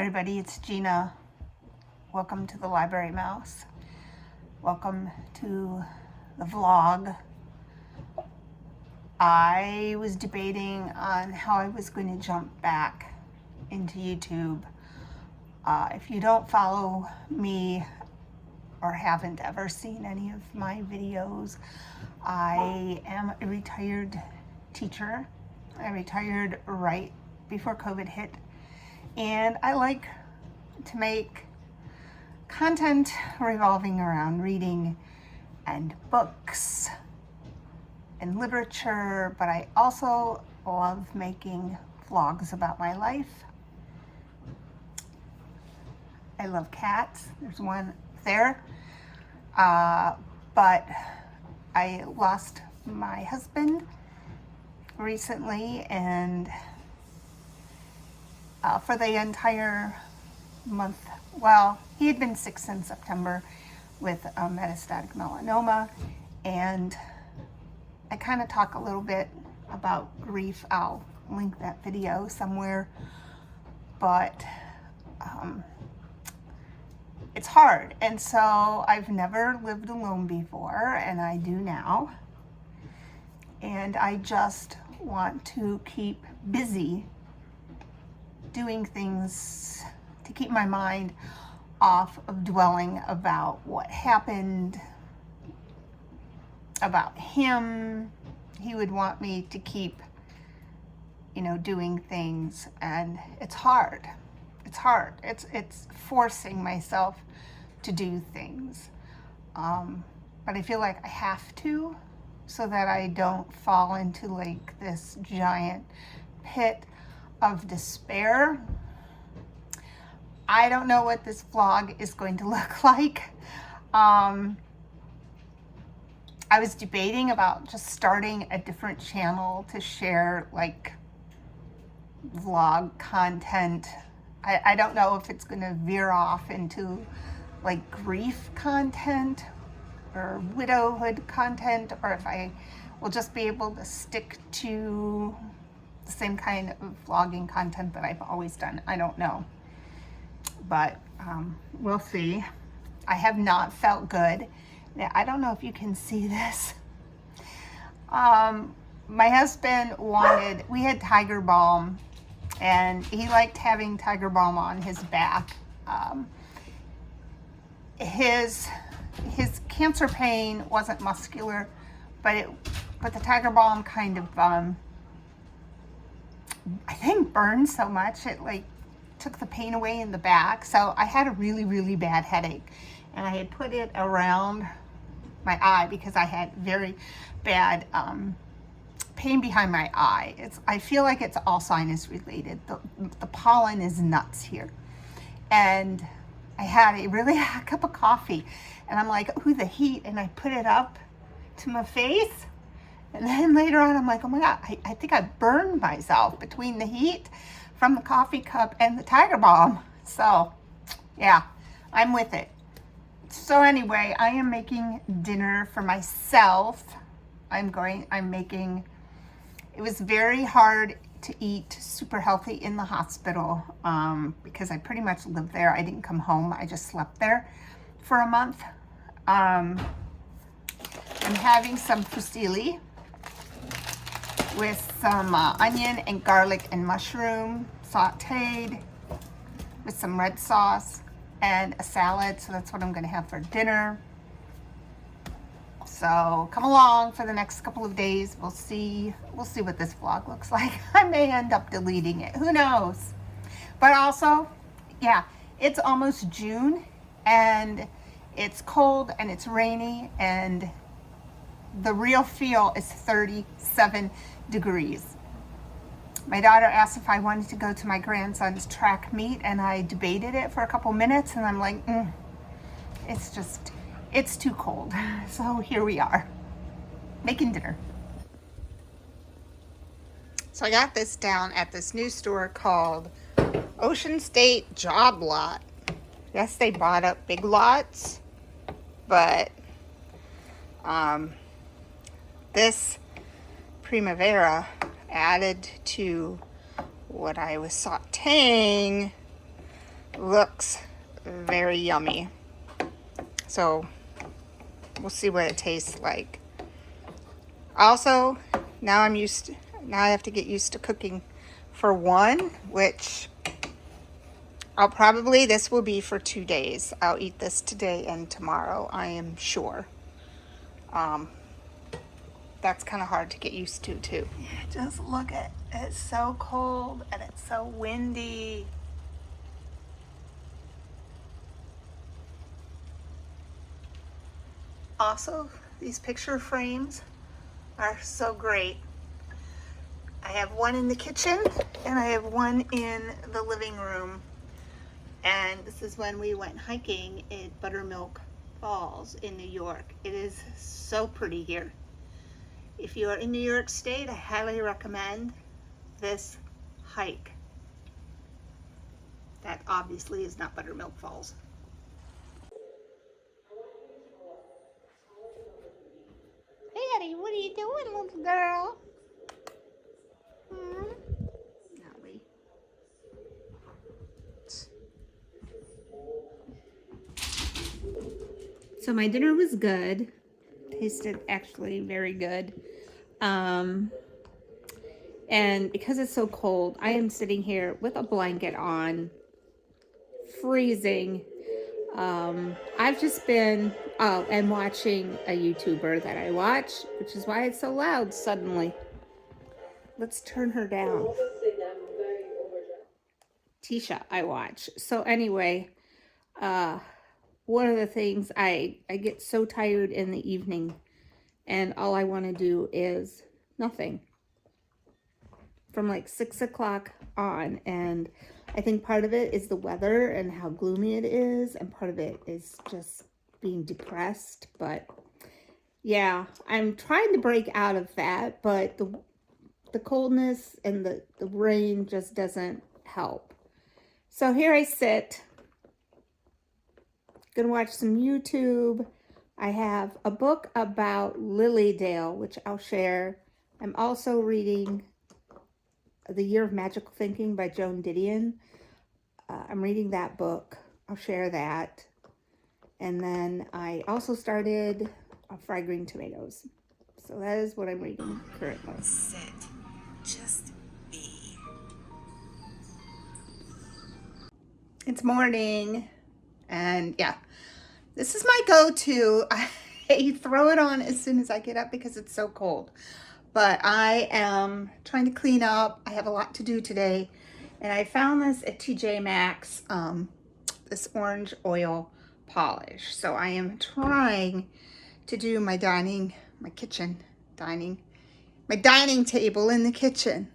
everybody, it's Gina. Welcome to the Library Mouse. Welcome to the vlog. I was debating on how I was going to jump back into YouTube. If you don't follow me or haven't ever seen any of my videos, I am a retired teacher. I retired right before COVID hit. And I like to make content revolving around reading and books and literature, but I also love making vlogs about my life. I love cats. There's one there. But I lost my husband recently, and for the entire month, well, he had been sick since September with metastatic melanoma, and I kind of talk a little bit about grief. I'll link that video somewhere, but it's hard. And so I've never lived alone before, and I do now, and I just want to keep busy doing things to keep my mind off of dwelling about what happened, about him. He would want me to keep, doing things, and it's hard. It's hard. It's forcing myself to do things. But I feel like I have to, so that I don't fall into like this giant pit of despair. I don't know what this vlog is going to look like. I was debating about just starting a different channel to share like vlog content. I don't know if it's going to veer off into like grief content or widowhood content, or if I will just be able to stick to the same kind of vlogging content that I've always done. I don't know, but we'll see. I have not felt good. Now, I don't know if you can see this. My husband we had Tiger Balm, and he liked having Tiger Balm on his back. His cancer pain wasn't muscular, but the Tiger Balm kind of I think burned so much it like took the pain away in the back. So I had a really, really bad headache, and I had put it around my eye because I had very bad pain behind my eye. I feel like it's all sinus related. The pollen is nuts here. And I had a really hot cup of coffee, and I'm like, ooh, the heat, and I put it up to my face. And then later on, I'm like, oh my God, I think I burned myself between the heat from the coffee cup and the Tiger Balm. So yeah, I'm with it. So anyway, I am making dinner for myself. It was very hard to eat super healthy in the hospital because I pretty much lived there. I didn't come home. I just slept there for a month. I'm having some fusilli with some onion and garlic and mushroom sauteed with some red sauce and a salad. So that's what I'm going to have for dinner. So come along for the next couple of days. We'll see what this vlog looks like. I may end up deleting it. Who knows? But also, yeah, it's almost June, and it's cold and it's rainy, and the real feel is 37 degrees. My daughter asked if I wanted to go to my grandson's track meet, and I debated it for a couple minutes, and I'm like, it's too cold. So here we are, making dinner. So I got this down at this new store called Ocean State Job Lot. Yes, they bought up Big Lots, but this Primavera added to what I was sauteing looks very yummy. So we'll see what it tastes like. Also, now I have to get used to cooking for one, which this will be for 2 days. I'll eat this today and tomorrow, I am sure. That's kind of hard to get used to too. Just look at it. It's so cold and it's so windy. Also, these picture frames are so great. I have one in the kitchen and I have one in the living room. And this is when we went hiking at Buttermilk Falls in New York. It is so pretty here. If you are in New York State, I highly recommend this hike. That obviously is not Buttermilk Falls. Hey Eddie, what are you doing, little girl? Nelly. So my dinner was good. Tasted actually very good. And because it's so cold, I am sitting here with a blanket on, freezing. I've just been and watching a YouTuber that I watch, which is why it's so loud suddenly. Let's turn her down. Tisha, I watch. So anyway, one of the things, I get so tired in the evening and all I want to do is nothing from like 6 o'clock on. And I think part of it is the weather and how gloomy it is, and part of it is just being depressed. But yeah, I'm trying to break out of that, but the coldness and the rain just doesn't help. So here I sit, gonna watch some YouTube. I have a book about Lilydale, which I'll share. I'm also reading The Year of Magical Thinking by Joan Didion. I'm reading that book. I'll share that. And then I also started Fried Green Tomatoes. So that is what I'm reading currently. Sit. Just be. It's morning. And yeah, this is my go-to. I throw it on as soon as I get up because it's so cold. But I am trying to clean up. I have a lot to do today. And I found this at TJ Maxx, this orange oil polish. So I am trying to do my dining table in the kitchen.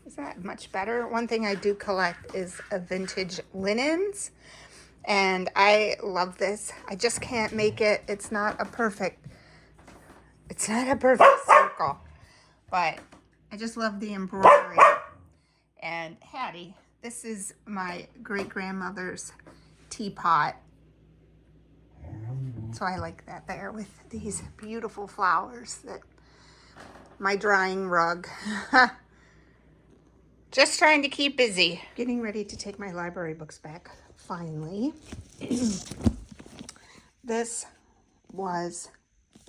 Is that much better? One thing I do collect is vintage linens. And I love this. I just can't make it. It's not a perfect circle, but I just love the embroidery. And Hattie, this is my great-grandmother's teapot. So I like that there with these beautiful flowers. That my drying rug. Just trying to keep busy. Getting ready to take my library books back, finally. This was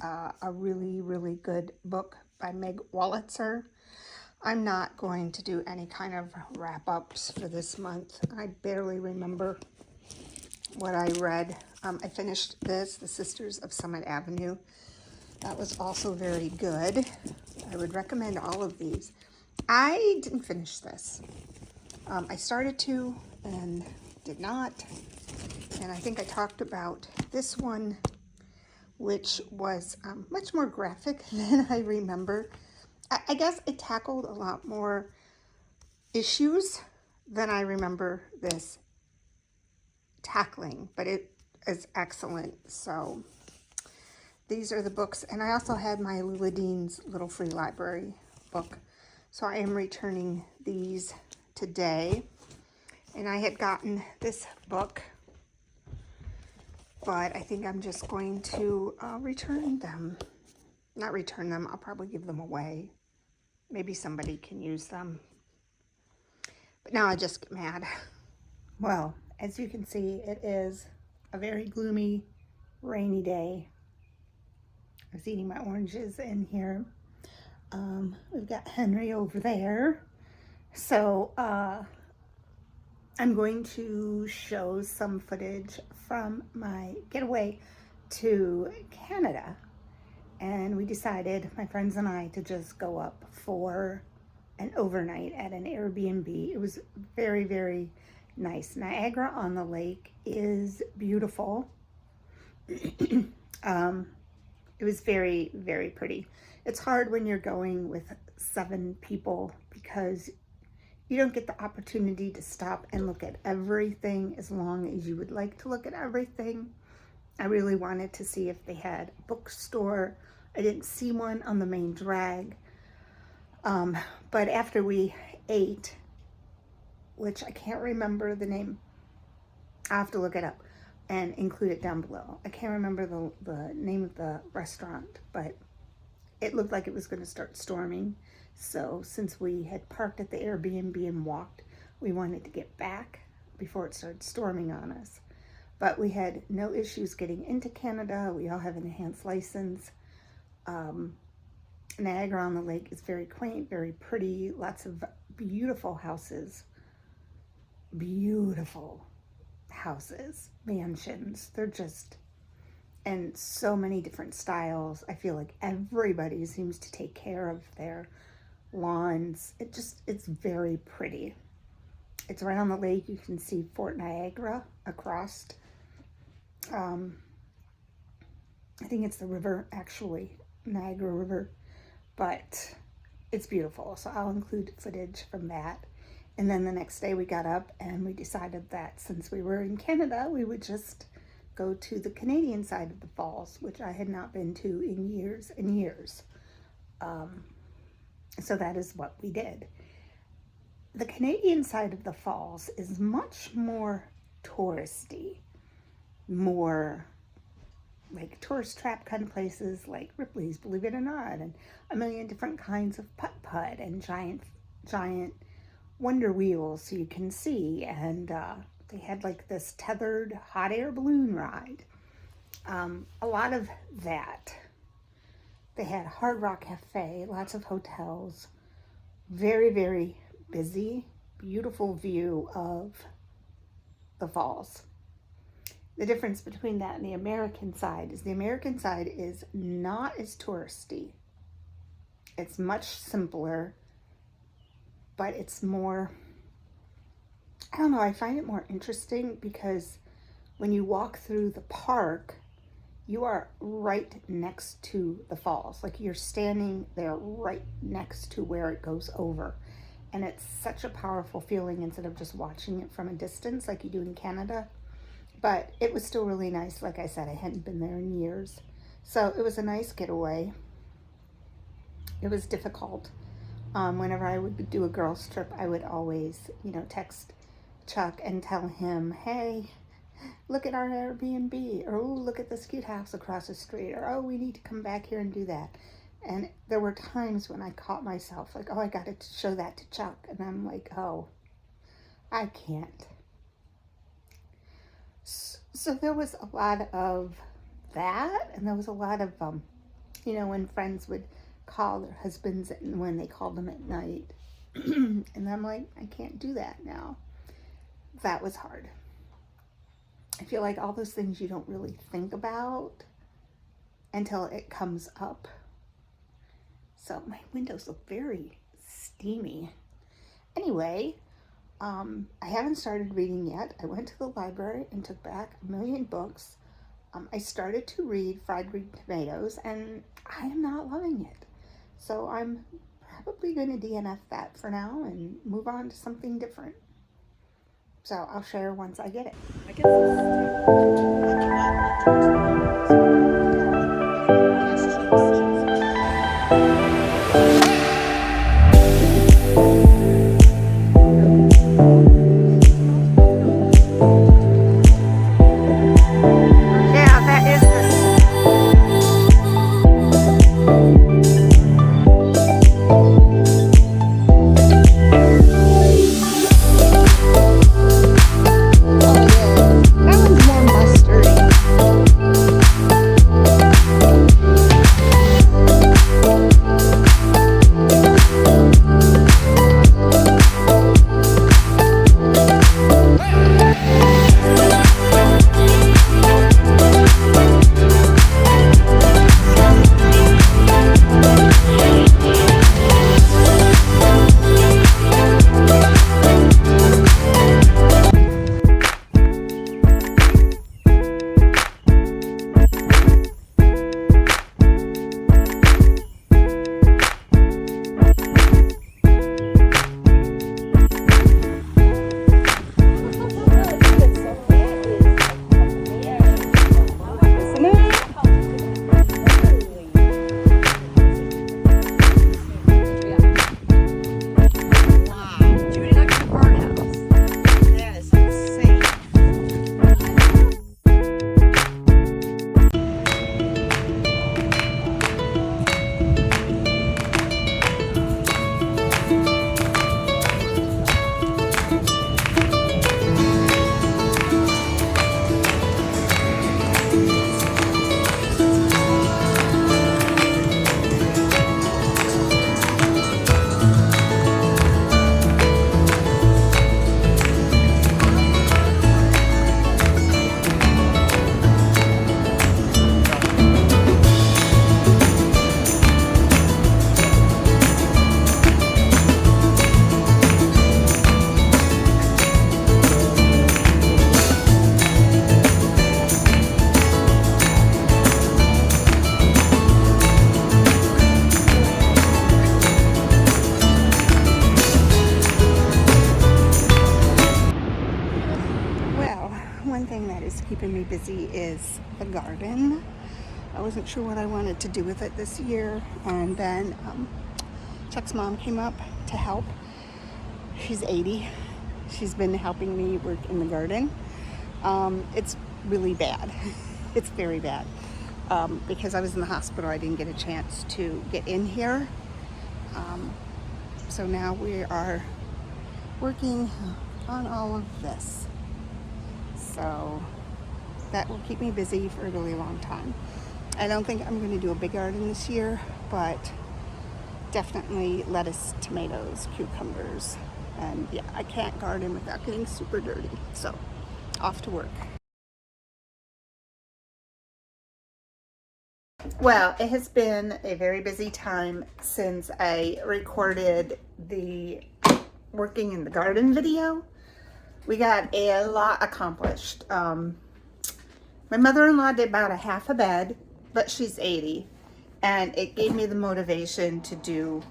a really, really good book by Meg Wolitzer. I'm not going to do any kind of wrap-ups for this month. I barely remember what I read. I finished this, The Sisters of Summit Avenue. That was also very good. I would recommend all of these. I didn't finish this. I started to and did not. And I think I talked about this one, which was much more graphic than I remember. I guess it tackled a lot more issues than I remember this tackling, but it is excellent. So these are the books. And I also had my Lula Dean's Little Free Library book. So I am returning these today. And I had gotten this book, but I think I'm just going to return them. Not return them, I'll probably give them away. Maybe somebody can use them. But now I just get mad. Well, as you can see, it is a very gloomy, rainy day. I was eating my oranges in here. We've got Henry over there. So I'm going to show some footage from my getaway to Canada. And we decided, my friends and I, to just go up for an overnight at an Airbnb. It was very, very nice. Niagara on the Lake is beautiful. It was very, very pretty. It's hard when you're going with 7 people because you don't get the opportunity to stop and look at everything as long as you would like to look at everything. I really wanted to see if they had a bookstore. I didn't see one on the main drag. But after we ate, which I can't remember the name, I have to look it up and include it down below. I can't remember the name of the restaurant, but it looked like it was going to start storming. So since we had parked at the Airbnb and walked, we wanted to get back before it started storming on us. But we had no issues getting into Canada. We all have an enhanced license. Niagara on the Lake is very quaint, very pretty, lots of beautiful houses. Beautiful houses, mansions. They're just, and so many different styles. I feel like everybody seems to take care of their lawns. It's very pretty. It's right on the lake. You can see Fort Niagara across. I think it's the river, actually, Niagara River, but it's beautiful. So I'll include footage from that. And then the next day we got up and we decided that since we were in Canada, we would just go to the Canadian side of the falls, which I had not been to in years and years. So that is what we did. The Canadian side of the falls is much more touristy, more like tourist trap kind of places like Ripley's, believe it or not, and a million different kinds of putt-putt and giant wonder wheels so you can see, and they had like this tethered hot air balloon ride. A lot of that. They had Hard Rock Cafe, lots of hotels, very, very busy, beautiful view of the falls. The difference between that and the American side is not as touristy. It's much simpler, but it's more, I don't know, I find it more interesting because when you walk through the park, you are right next to the falls. Like you're standing there right next to where it goes over. And it's such a powerful feeling instead of just watching it from a distance like you do in Canada. But it was still really nice. Like I said, I hadn't been there in years. So it was a nice getaway. It was difficult. Whenever I would do a girls trip, I would always, text Chuck and tell him, hey, look at our Airbnb, or oh, look at this cute house across the street, or oh, we need to come back here and do that. And there were times when I caught myself like, oh, I got to show that to Chuck. And I'm like, oh, I can't. So there was a lot of that. And there was a lot of, when friends would call their husbands when they called them at night. And I'm like, I can't do that now. That was hard. I feel like all those things you don't really think about until it comes up. So my windows look very steamy. Anyway, I haven't started reading yet. I went to the library and took back 1,000,000 books. I started to read Fried Green Tomatoes and I am not loving it. So I'm probably going to DNF that for now and move on to something different. So I'll share once I get it. I guess busy is the garden. I wasn't sure what I wanted to do with it this year, and then Chuck's mom came up to help. She's 80. She's been helping me work in the garden. It's really bad. It's very bad. Because I was in the hospital, I didn't get a chance to get in here. So now we are working on all of this. So that will keep me busy for a really long time. I don't think I'm going to do a big garden this year, but definitely lettuce, tomatoes, cucumbers, and yeah, I can't garden without getting super dirty. So off to work. Well, it has been a very busy time since I recorded the working in the garden video. We got a lot accomplished. My mother-in-law did about a half a bed, but she's 80, and it gave me the motivation to do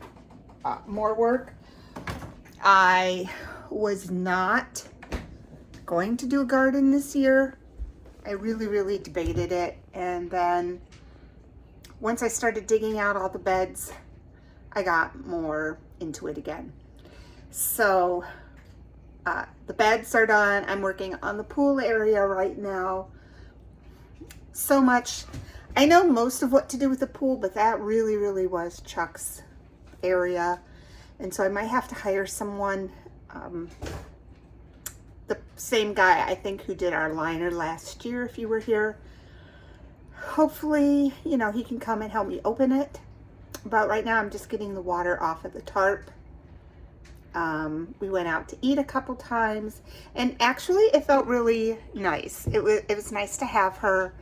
more work. I was not going to do a garden this year. I really debated it, and then once I started digging out all the beds, I got more into it again. So the beds are done. I'm working on the pool area right now. So much. I know most of what to do with the pool, but that really was Chuck's area. And so I might have to hire someone, the same guy, I think, who did our liner last year, if you were here. Hopefully, you know, he can come and help me open it. But right now I'm just getting the water off of the tarp. We went out to eat a couple times, and actually it felt really nice. It was nice to have her.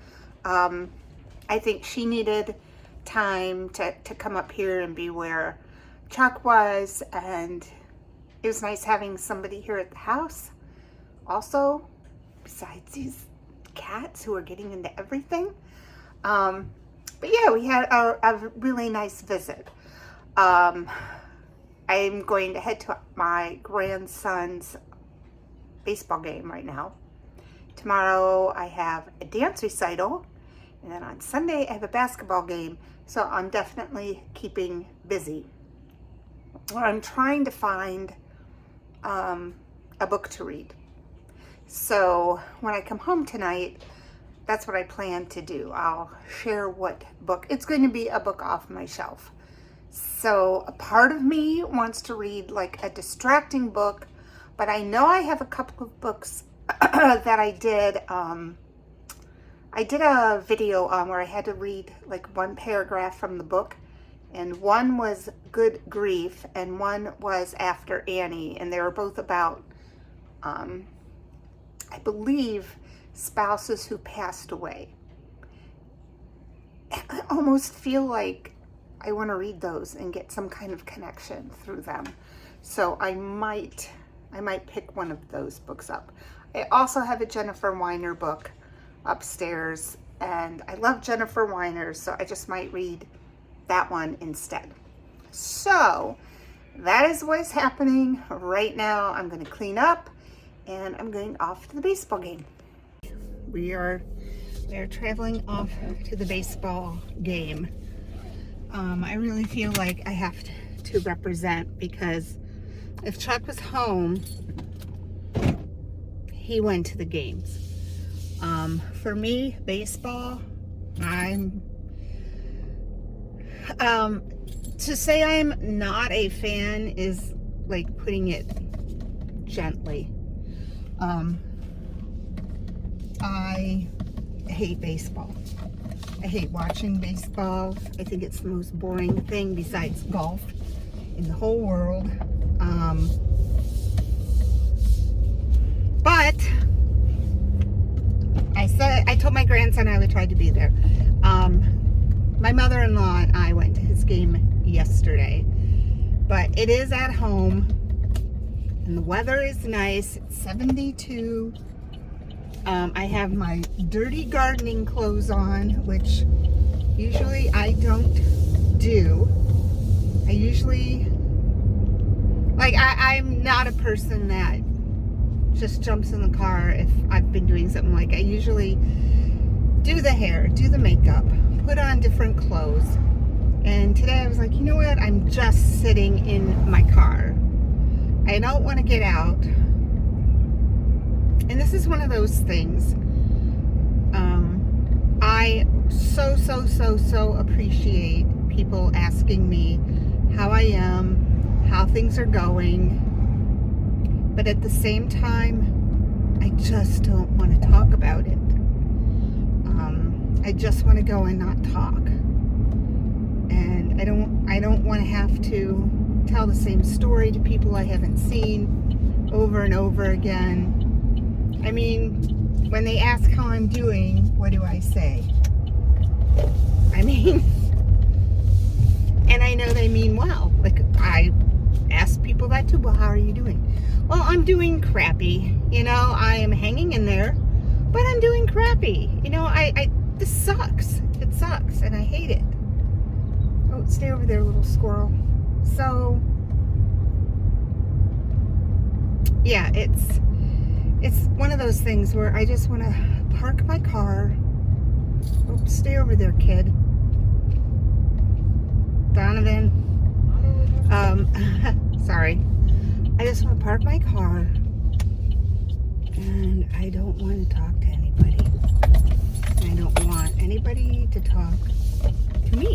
I think she needed time to come up here and be where Chuck was, and it was nice having somebody here at the house also, besides these cats who are getting into everything. But yeah, we had a really nice visit. I'm going to head to my grandson's baseball game right now. Tomorrow I have a dance recital, and then on Sunday I have a basketball game, so I'm definitely keeping busy. I'm trying to find a book to read. So when I come home tonight, that's what I plan to do. I'll share what book. It's going to be a book off my shelf. So a part of me wants to read like a distracting book, but I know I have a couple of books that I did. I did a video where I had to read like one paragraph from the book, and one was Good Grief and one was After Annie, and they were both about, I believe, spouses who passed away. I almost feel like I want to read those and get some kind of connection through them. So I might pick one of those books up. I also have a Jennifer Weiner book upstairs, and I love Jennifer Weiner, so I just might read that one instead. So that is what's happening right now. I'm going to clean up, and I'm going off to the baseball game. We are traveling off to the baseball game. I really feel like I have to represent, because if Chuck was home, he went to the games. For me, baseball, to say I'm not a fan is like putting it gently. I hate baseball. I hate watching baseball. I think it's the most boring thing besides golf in the whole world. But I told my grandson I would try to be there. My mother-in-law and I went to his game yesterday, but it is at home and the weather is nice. It's 72. I have my dirty gardening clothes on, which usually I don't do. I usually, like, I'm not a person that just jumps in the car if I've been doing something. Like I usually do the hair, do the makeup, put on different clothes. And today I was like, you know what? I'm just sitting in my car. I don't want to get out. And this is one of those things. I so appreciate people asking me how I am, how things are going. But at the same time, I just don't want to talk about it. I just want to go and not talk. And I don't want to have to tell the same story to people I haven't seen over and over again. I mean, when they ask how I'm doing, what do I say? I mean, and I know they mean well. Like, I ask people that too. Well, how are you doing? Well, I'm doing crappy. You know, I am hanging in there, but I'm doing crappy. You know, this sucks. It sucks, and I hate it. Oh, stay over there, little squirrel. So, yeah, it's one of those things where I just want to park my car. Oh, stay over there, kid. Donovan. Sorry. I just want to park my car, and I don't want to talk to anybody. I don't want anybody to talk to me.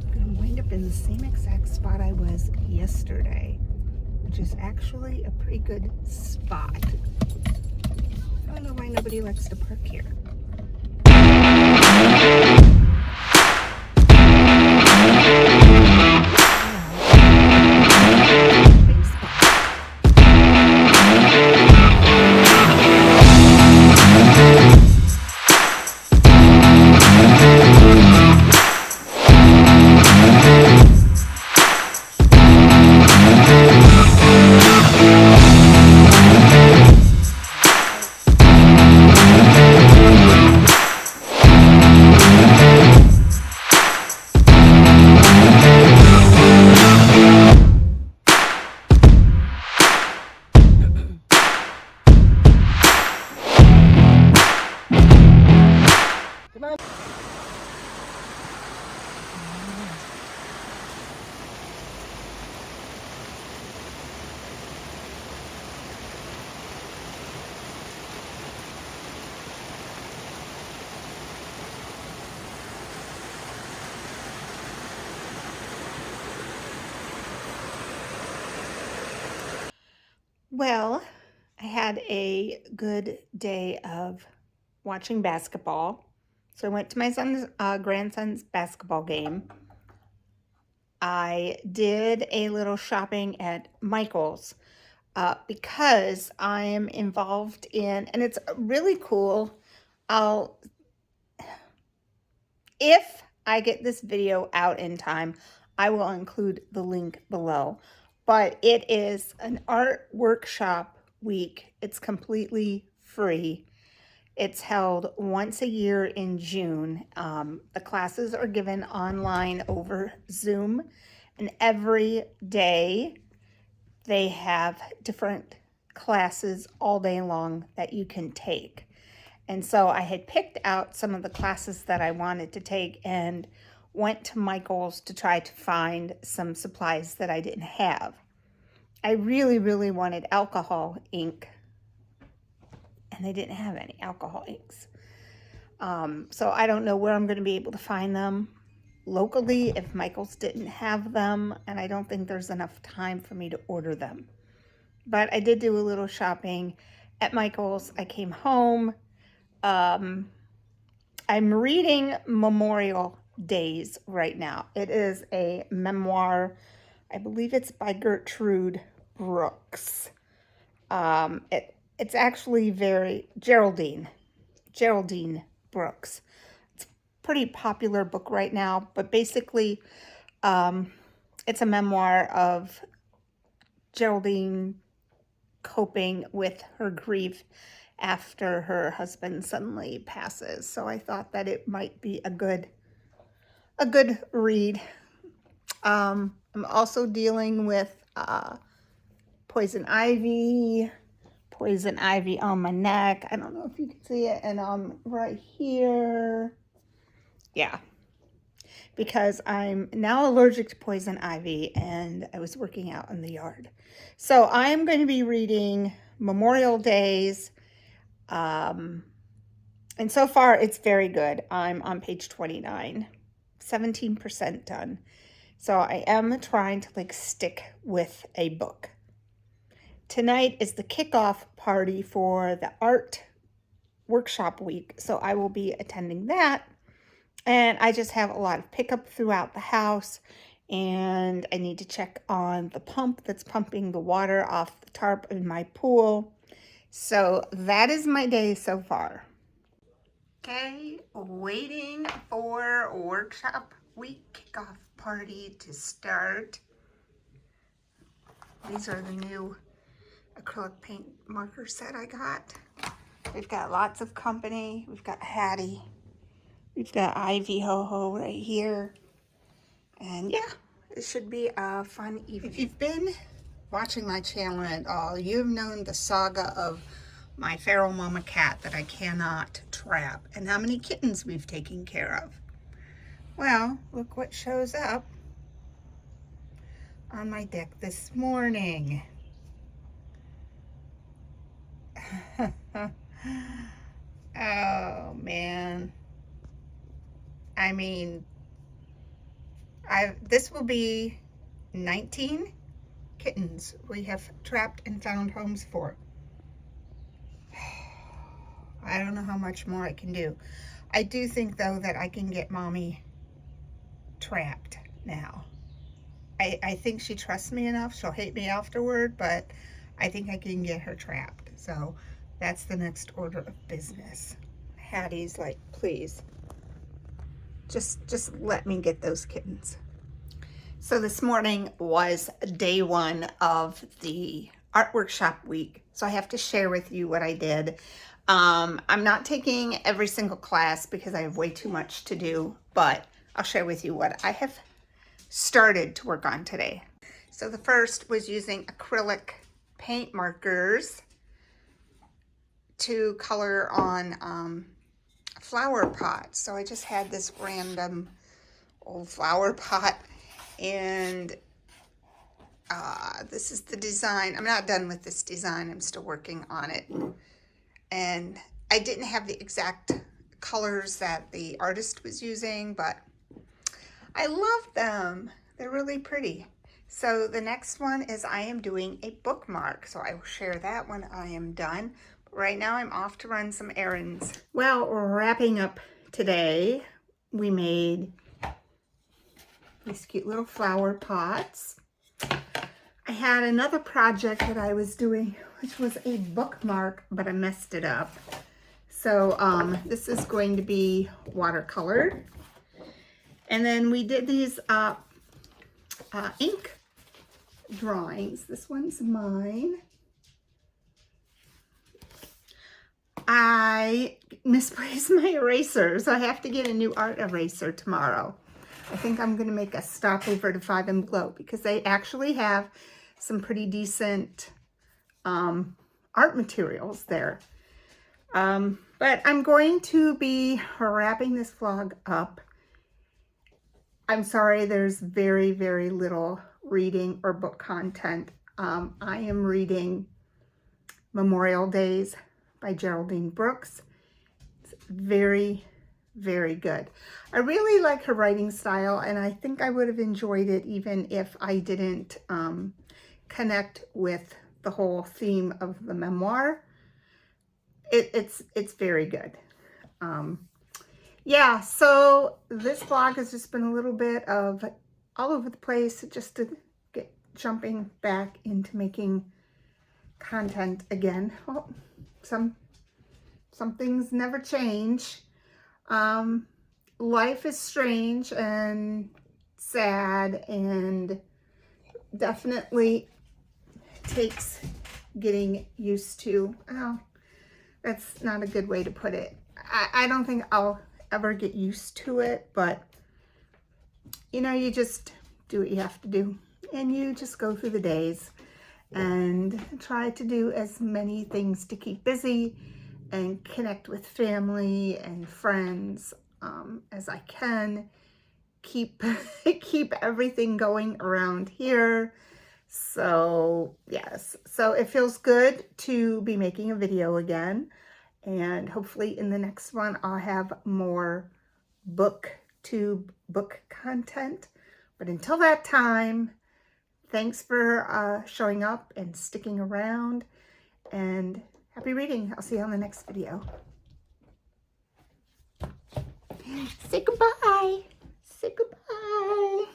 I'm going to wind up in the same exact spot I was yesterday, which is actually a pretty good spot. I don't know why nobody likes to park here. Well, I had a good day of watching basketball. So I went to my grandson's basketball game. I did a little shopping at Michael's because I am involved in, and it's really cool. If I get this video out in time, I will include the link below. But it is an art workshop week. It's completely free. It's held once a year in June. The classes are given online over Zoom, and every day they have different classes all day long that you can take. And so I had picked out some of the classes that I wanted to take and went to Michael's to try to find some supplies that I didn't have. I really wanted alcohol ink, and they didn't have any alcohol inks. So I don't know where I'm going to be able to find them locally if Michael's didn't have them, and I don't think there's enough time for me to order them. But I did do a little shopping at Michael's. I came home. I'm reading Memorial Days right now. It is a memoir. I believe it's by Gertrude Brooks. It's actually Geraldine Brooks. It's a pretty popular book right now, but basically it's a memoir of Geraldine coping with her grief after her husband suddenly passes. So I thought that it might be a good read. I'm also dealing with poison ivy on my neck. I don't know if you can see it. And right here. Yeah. Because I'm now allergic to poison ivy and I was working out in the yard. So I'm going to be reading Memorial Days. And so far it's very good. I'm on page 29, 17% done. So I am trying to like stick with a book. Tonight is the kickoff party for the art workshop week. So I will be attending that. And I just have a lot of pickup throughout the house. And I need to check on the pump that's pumping the water off the tarp in my pool. So that is my day so far. Okay, waiting for workshop week kickoff party to start. These are the new acrylic paint markers that I got. We've got lots of company. We've got Hattie. We've got Ivy Ho-Ho right here. And yeah, it should be a fun evening. If you've been watching my channel at all, you've known the saga of my feral mama cat that I cannot trap and how many kittens we've taken care of. Well, look what shows up on my deck this morning. Oh man. I mean, this will be 19 kittens we have trapped and found homes for. I don't know how much more I can do. I do think though that I can get mommy trapped now. I think she trusts me enough. She'll hate me afterward, but I think I can get her trapped. So that's the next order of business. Hattie's like, please, just let me get those kittens. So this morning was day one of the art workshop week. So I have to share with you what I did. I'm not taking every single class because I have way too much to do, but I'll share with you what I have started to work on today. So the first was using acrylic paint markers to color on flower pots. So I just had this random old flower pot, and this is the design. I'm not done with this design. I'm still working on it. And I didn't have the exact colors that the artist was using, but I love them. They're really pretty. So the next one is I am doing a bookmark. So I will share that when I am done. But right now I'm off to run some errands. Well, we're wrapping up today. We made these cute little flower pots. I had another project that I was doing, which was a bookmark, but I messed it up. So this is going to be watercolored. And then we did these ink drawings. This one's mine. I misplaced my eraser, so I have to get a new art eraser tomorrow. I think I'm going to make a stopover to Five and Below because they actually have some pretty decent art materials there. But I'm going to be wrapping this vlog up. I'm sorry there's very, very little reading or book content. I am reading Memorial Days by Geraldine Brooks. It's very, very good. I really like her writing style, and I think I would have enjoyed it even if I didn't connect with the whole theme of the memoir. It's very good. Yeah, so this vlog has just been a little bit of all over the place, just to get jumping back into making content again. Well, some things never change. Life is strange and sad, and definitely takes getting used to. Oh, that's not a good way to put it. I don't think I'll ever get used to it, but you know, you just do what you have to do, and you just go through the days. and try to do as many things to keep busy and connect with family and friends as I can. Keep everything going around here. So yes, so it feels good to be making a video again, and hopefully in the next one I'll have more Booktube book content. But until that time, thanks for showing up and sticking around, and happy reading. I'll see you on the next video. Say goodbye. Say goodbye.